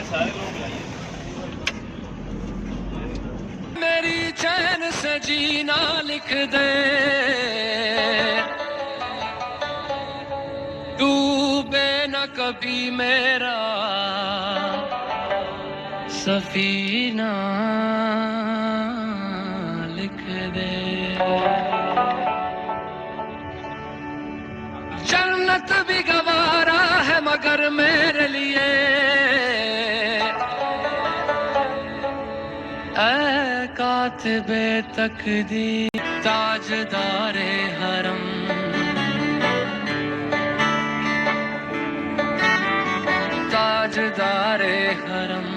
सारे लोग लाइए। मेरी चैन से जीना लिख दे, डूबे न कभी मेरा सफीना लिख दे। जन्नत भी गवारा है मगर मेरे लिए ऐ कातिबे तकदीर ताजदारे हरम, ताजदारे हरम।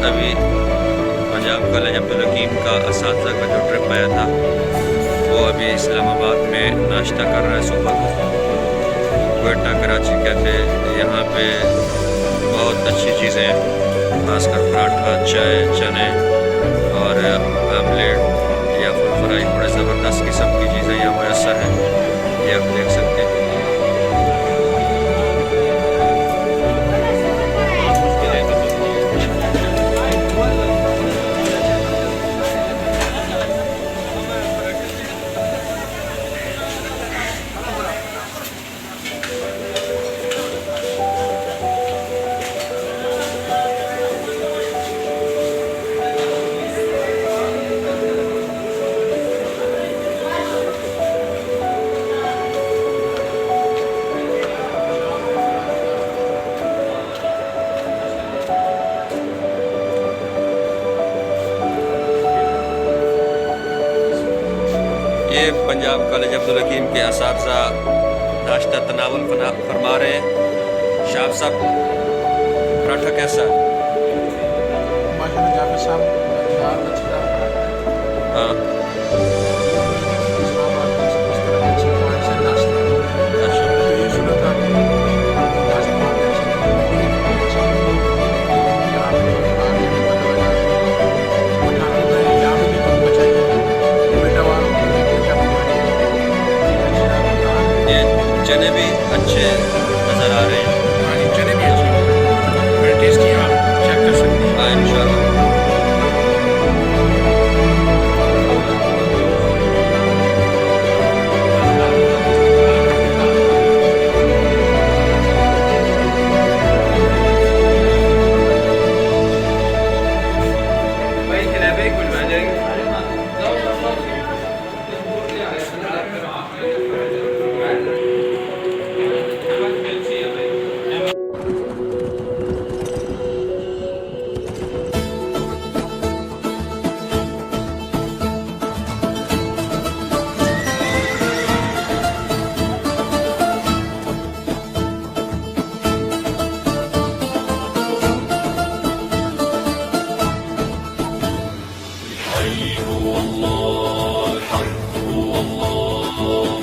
अभी पंजाब कॉलेज अब्दुलहकीम का असातिज़ा का जो ट्रिप आया था वो अभी इस्लामाबाद में नाश्ता कर रहा है सुबह का। कोयटा कराची कहते यहाँ पे बहुत अच्छी चीज़ें हैं, खासकर पराठा, चाय, चने और आमलेट या फुल फ्राई, बड़े ज़बरदस्त किस्म की चीज़ें यहाँ मैसर हैं, ये आप देख सकते हैं। ये पंजाब कॉलेज अब्दुलहकीम के असातिज़ा नाश्ता तनावुल फरमा रहे हैं। शाह साहब पराठा कैसा है? माशाल्लाह जाफर साहब दाल अच्छी दाल बनाते हैं। हाँ इस्लामाबाद में इस तरह के अच्छे पॉइंट से नाश्ता अच्छा ये सूरत आती है नाश्ता बहुत अच्छे हैं, अच्छा यहाँ पे आगे भी बताया पठानों में यहाँ पे भी कुछ बचाइए बेटा वालों के लिए बेटा पकड़िए ये चने भी अच्छे नज़र आ रहे हैं। हाँ ये चने भी अच्छे हैं बड़े टेस्टी आप चेक कर सकते हैं। हाँ इंशाल्लाह।